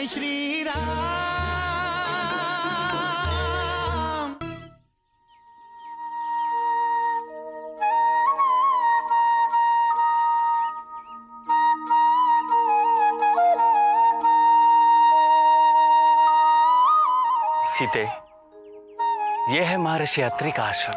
जय श्री राम। सीते, यह है महर्षि अत्रि का आश्रम।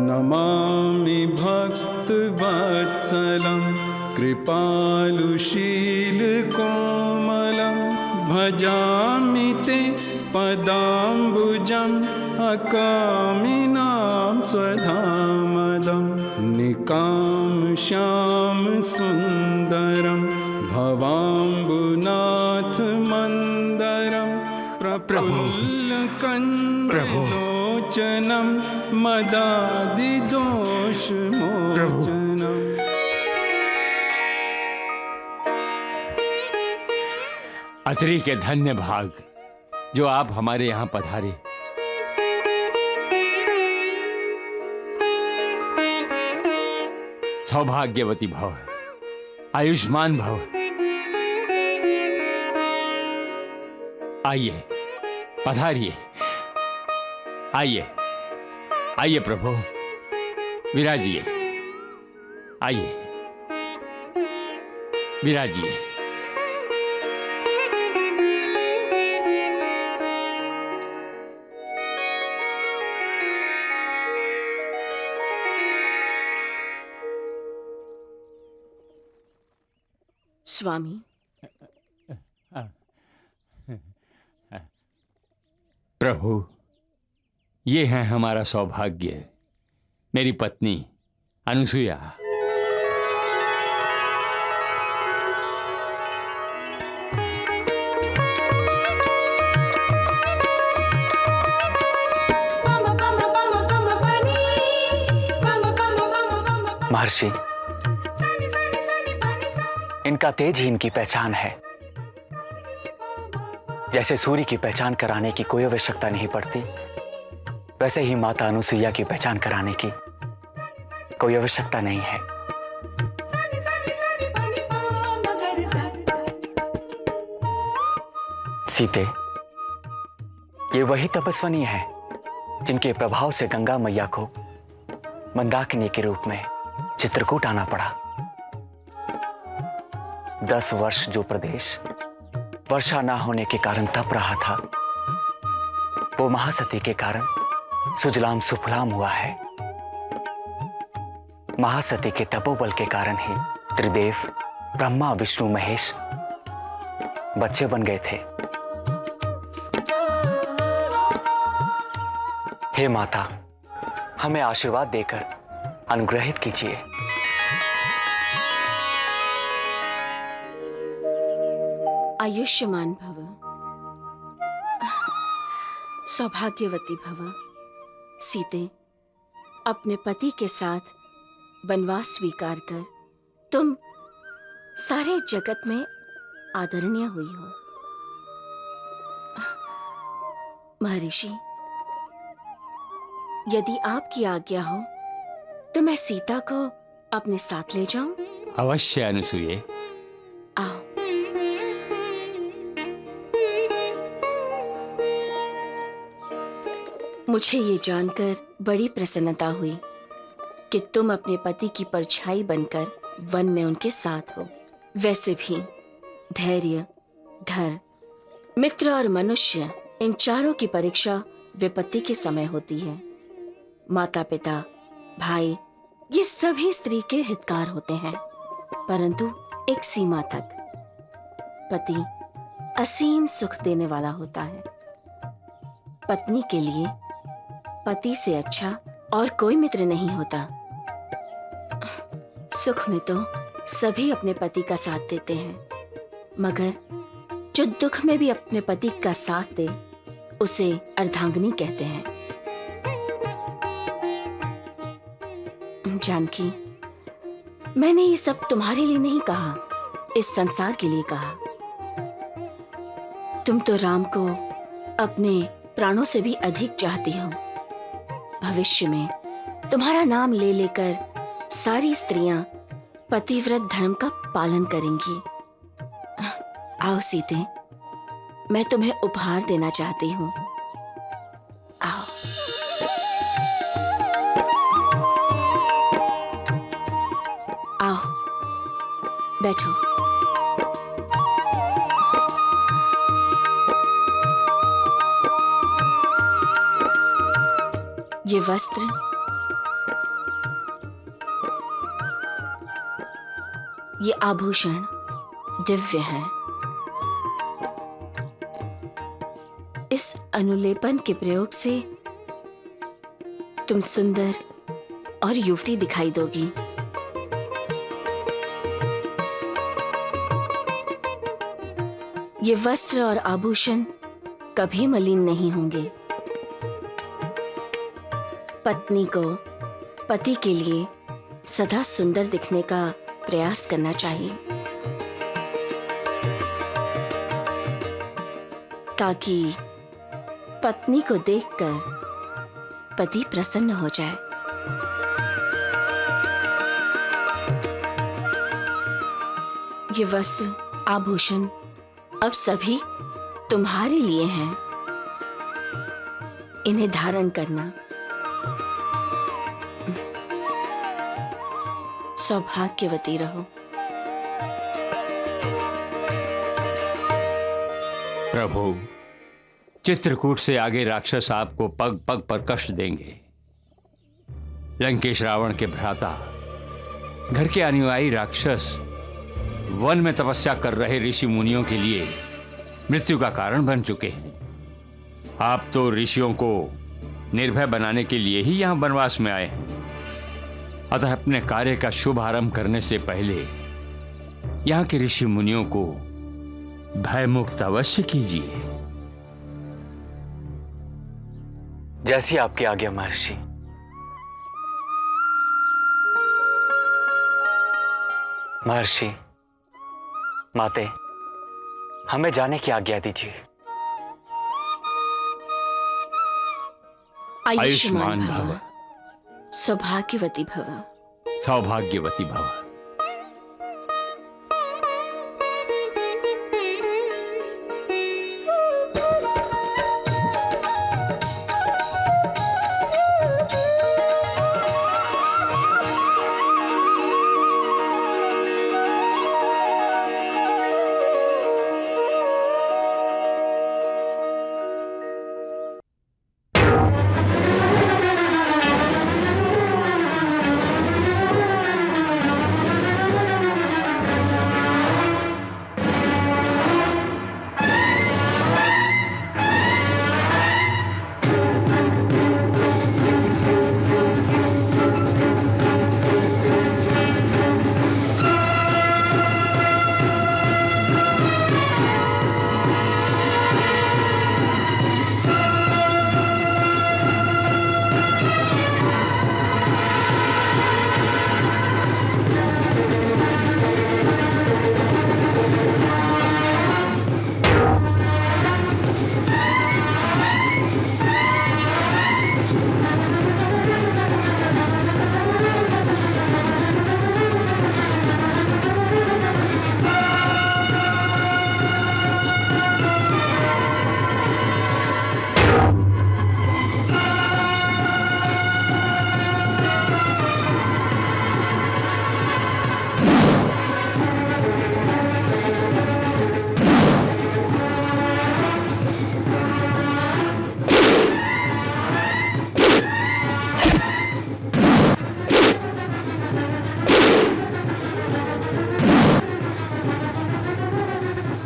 नमामि भक्तवत्सलं कृपालुशीलकोमलं भजामि ते पदाम्बुजम् अकामिनां स्वधामदं निकामश्याम सुन्दरं भवाम्बुनाथमन्दरं प्रफुल्लकन्दलोचनं मदादिदोषमोचनम्। अत्रि के धन्य भाग जो आप हमारे यहाँ पधारे। सौभाग्यवती भव, आयुष्मान भव। आइए, पधारिए। आइए, आइए प्रभु, विराजिए। आइए, विराजिए। स्वामी, प्रभु, ये है हमारा सौभाग्य, मेरी पत्नी अनुसुईया। महर्षि, इनका तेज ही इनकी पहचान है। जैसे सूर्य की पहचान कराने की कोई आवश्यकता नहीं पड़ती, वैसे ही माता अनुसुईया की पहचान कराने की कोई आवश्यकता नहीं है। सीते, ये वही तपस्विनी है जिनके प्रभाव से गंगा मैया को मंदाकिनी के रूप में चित्रकूट आना पड़ा। 10 वर्ष जो प्रदेश वर्षा ना होने के कारण तप रहा था, वो महासती के कारण सुजलाम सुफलाम हुआ है। महासती के तपोबल के कारण ही त्रिदेव ब्रह्मा विष्णु महेश बच्चे बन गए थे। हे माता, हमें आशीर्वाद देकर अनुग्रहित कीजिए। आयुष्मान भव, सौभाग्यवती भव। सीते, अपने पति के साथ वनवास स्वीकार कर तुम सारे जगत में आदरणीय हुई हो। महर्षि, यदि आपकी आज्ञा हो तो मैं सीता को अपने साथ ले जाऊं? अवश्य अनुसुईये। आओ। मुझे ये जानकर बड़ी प्रसन्नता हुई कि तुम अपने पति की परछाई बनकर वन में उनके साथ हो। वैसे भी धैर्य, धर, मित्र और मनुष्य, इन चारों की परीक्षा विपत्ति के समय होती है। माता पिता, भाई, ये सभी स्त्री के हितकार होते हैं, परंतु एक सीमा तक। पति असीम सुख देने वाला होता है। पत्नी के लिए पति से अच्छा और कोई मित्र नहीं होता। सुख में तो सभी अपने पति का साथ देते हैं, मगर जो दुख में भी अपने पति का साथ दे उसे अर्धांगिनी कहते हैं। जानकी, मैंने ये सब तुम्हारे लिए नहीं कहा, इस संसार के लिए कहा। तुम तो राम को अपने प्राणों से भी अधिक चाहती हो। भविष्य में तुम्हारा नाम ले लेकर सारी स्त्रियां पतिव्रत धर्म का पालन करेंगी। आओ सीते, मैं तुम्हें उपहार देना चाहती हूँ। आओ। आओ, बैठो। ये वस्त्र ये आभूषण दिव्य है। इस अनुलेपन के प्रयोग से तुम सुंदर और युवती दिखाई दोगी। ये वस्त्र और आभूषण कभी मलिन नहीं होंगे। पत्नी को पति के लिए सदा सुंदर दिखने का प्रयास करना चाहिए, ताकि पत्नी को देखकर पति प्रसन्न हो जाए। ये वस्त्र आभूषण अब सभी तुम्हारे लिए हैं। इन्हें धारण करना। सौभाग्यवती रहो। प्रभु, चित्रकूट से आगे राक्षस आपको पग पग पर कष्ट देंगे। लंकेश रावण के भ्राता, घर के अनुयायी राक्षस वन में तपस्या कर रहे ऋषि मुनियों के लिए मृत्यु का कारण बन चुके हैं। आप तो ऋषियों को निर्भय बनाने के लिए ही यहां वनवास में आए हैं। अतः अपने कार्य का शुभ आरंभ करने से पहले यहाँ के ऋषि मुनियों को भयमुक्त अवश्य कीजिए। जैसी आपकी आज्ञा महर्षि। महर्षि, माते, हमें जाने की आज्ञा दीजिए। आयुष्मान भव, सौभाग्यवती भव। सौभाग्यवती भव।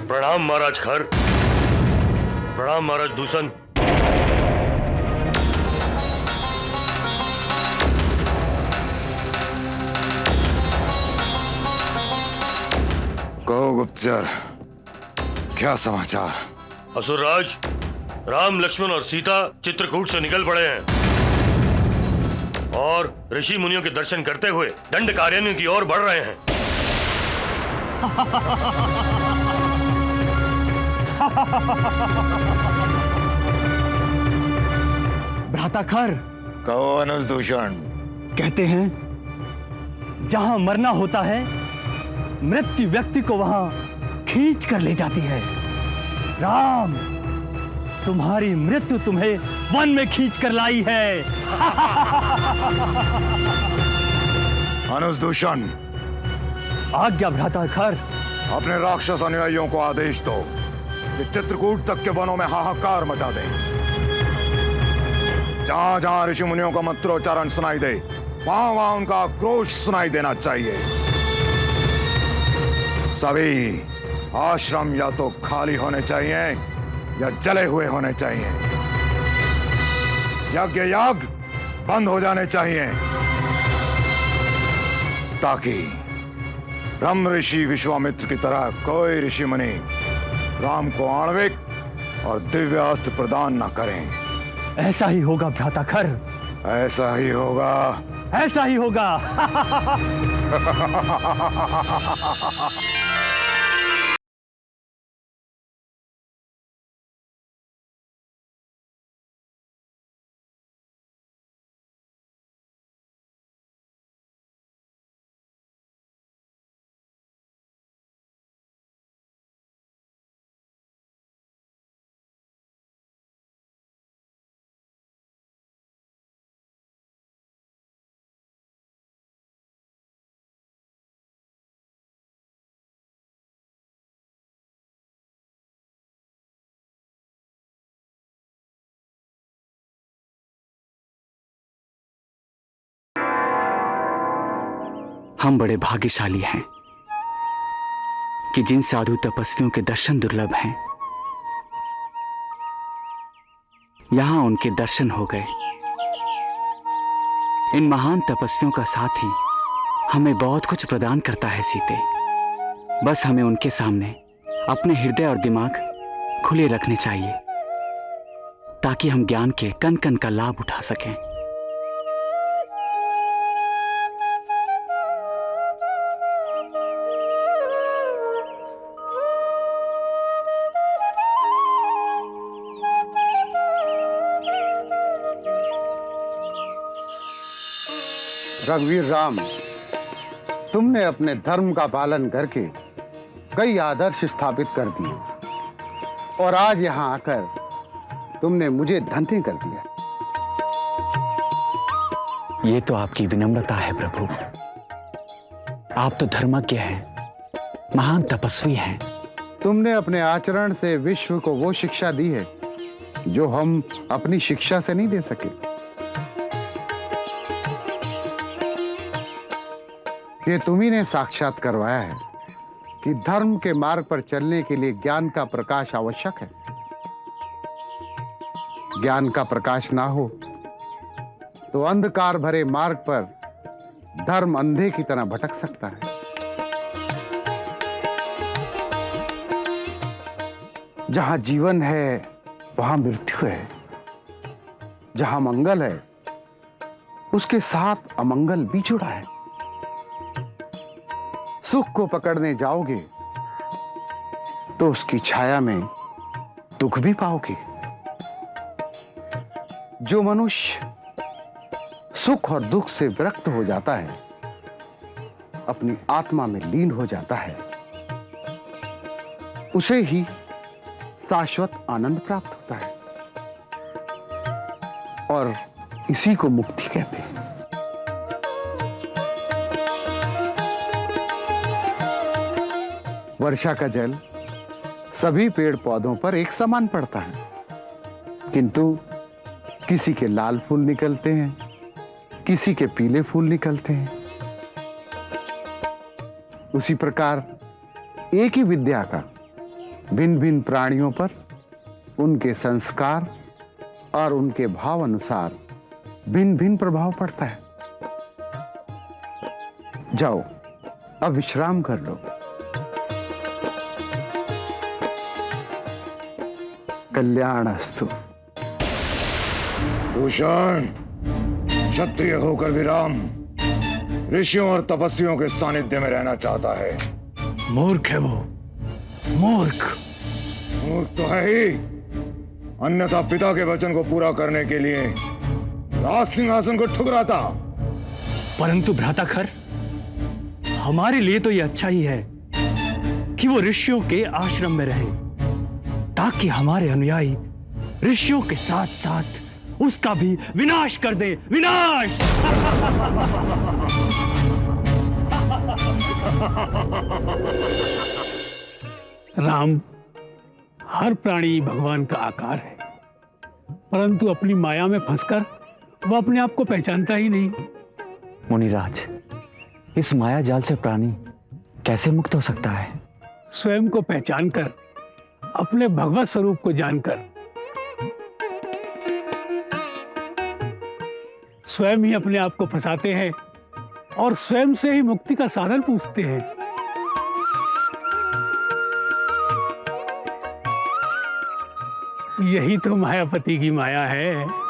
प्रणाम महाराज खर। प्रणाम महाराज दूषण। कहो गुप्तचर, क्या समाचार? असुरराज, राम लक्ष्मण और सीता चित्रकूट से निकल पड़े हैं और ऋषि मुनियों के दर्शन करते हुए दंड कार्यान्वयन की ओर बढ़ रहे हैं। भ्राता खर, कहो अनुज दूषण। कहते हैं जहां मरना होता है मृत्यु व्यक्ति को वहां खींच कर ले जाती है। राम, तुम्हारी मृत्यु तुम्हें वन में खींच कर लाई है। अनुज दूषण, आज्ञा भ्राता खर। अपने राक्षस अनुयायियों को आदेश दो कि चित्रकूट तक के वनों में हाहाकार मचा दें। जहां जहां ऋषि मुनियों का मंत्रोच्चारण सुनाई दे वहां वहां उनका आक्रोश सुनाई देना चाहिए। सभी आश्रम या तो खाली होने चाहिए या जले हुए होने चाहिए। यज्ञ याग बंद हो जाने चाहिए ताकि ब्रह्म ऋषि विश्वामित्र की तरह कोई ऋषि मुनि राम को आणविक और दिव्य अस्त्र प्रदान न करें। ऐसा ही होगा भ्राता खर, ऐसा ही होगा, ऐसा ही होगा। हम बड़े भाग्यशाली हैं कि जिन साधु तपस्वियों के दर्शन दुर्लभ हैं, यहां उनके दर्शन हो गए। इन महान तपस्वियों का साथ ही हमें बहुत कुछ प्रदान करता है सीते। बस हमें उनके सामने अपने हृदय और दिमाग खुले रखने चाहिए ताकि हम ज्ञान के कण कण का लाभ उठा सकें। रघुवीर राम, तुमने अपने धर्म का पालन करके कई आदर्श स्थापित कर दिए और आज यहां आकर तुमने मुझे धन्य कर दिया। ये तो आपकी विनम्रता है प्रभु। आप तो धर्मज्ञ हैं, महान तपस्वी हैं। तुमने अपने आचरण से विश्व को वो शिक्षा दी है जो हम अपनी शिक्षा से नहीं दे सके। ये तुम्ही ने साक्षात करवाया है कि धर्म के मार्ग पर चलने के लिए ज्ञान का प्रकाश आवश्यक है। ज्ञान का प्रकाश ना हो तो अंधकार भरे मार्ग पर धर्म अंधे की तरह भटक सकता है। जहां जीवन है वहां मृत्यु है। जहां मंगल है उसके साथ अमंगल भी जुड़ा है। सुख को पकड़ने जाओगे तो उसकी छाया में दुख भी पाओगे। जो मनुष्य सुख और दुख से विरक्त हो जाता है, अपनी आत्मा में लीन हो जाता है, उसे ही शाश्वत आनंद प्राप्त होता है और इसी को मुक्ति कहते हैं। वर्षा का जल सभी पेड़ पौधों पर एक समान पड़ता है, किंतु किसी के लाल फूल निकलते हैं, किसी के पीले फूल निकलते हैं। उसी प्रकार एक ही विद्या का भिन्न भिन्न प्राणियों पर उनके संस्कार और उनके भाव अनुसार भिन्न भिन्न प्रभाव पड़ता है। जाओ अब विश्राम कर लो। कल्याणस्तु। दूषण, क्षत्रिय होकर भी राम ऋषियों और तपस्वियों के सानिध्य में रहना चाहता है। मूर्ख है वो, मूर्ख। मूर्ख तो है ही, अन्यथा पिता के वचन को पूरा करने के लिए राज सिंहासन को ठुकराता। परंतु भ्राताखर, हमारे लिए तो यह अच्छा ही है कि वो ऋषियों के आश्रम में रहे, ताकि हमारे अनुयायी ऋषियों के साथ साथ उसका भी विनाश कर दे। विनाश! राम, हर प्राणी भगवान का आकार है, परंतु अपनी माया में फंसकर वह अपने आप को पहचानता ही नहीं। मुनिराज, इस माया जाल से प्राणी कैसे मुक्त हो सकता है? स्वयं को पहचान कर, अपने भगवत स्वरूप को जानकर स्वयं ही अपने आप को फंसाते हैं और स्वयं से ही मुक्ति का साधन पूछते हैं। यही तो मायापति की माया है।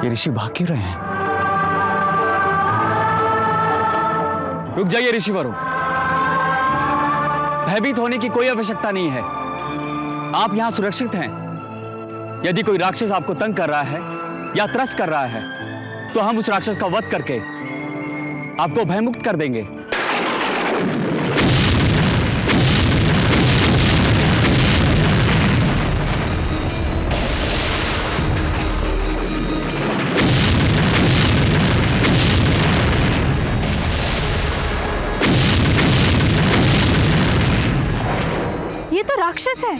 ये ऋषि भाग क्यों रहे हैं? रुक जाइए ऋषिवरों, भयभीत होने की कोई आवश्यकता नहीं है। आप यहां सुरक्षित हैं। यदि कोई राक्षस आपको तंग कर रहा है या त्रस्त कर रहा है, तो हम उस राक्षस का वध करके आपको भयमुक्त कर देंगे। ये तो राक्षस है।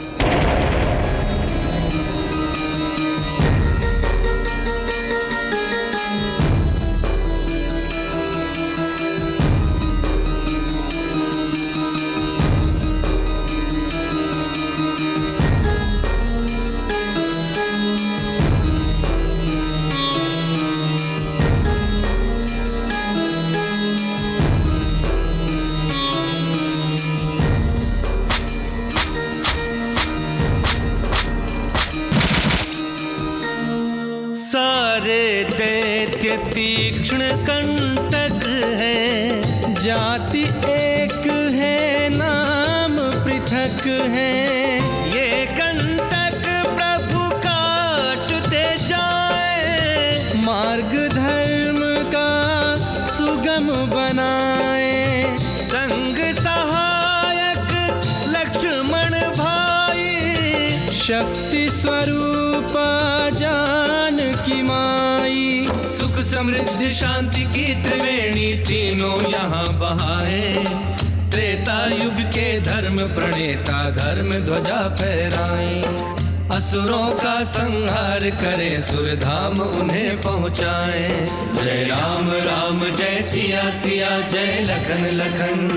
सारे दैत्य तीक्ष्ण कंटक है, जाति एक है नाम पृथक है। ये कंटक प्रभु काटते जाए, मार्ग धर्म का सुगम बनाए। संग सहायक लक्ष्मण भाई, शक्ति स्व समृद्धि शांति की त्रिवेणी तीनों यहाँ बहाए। त्रेता युग के धर्म प्रणेता धर्म ध्वजा फहराए। असुरों का संहार करे सुरधाम उन्हें पहुँचाए। जय राम राम जय सिया सिया जय लखन लखन।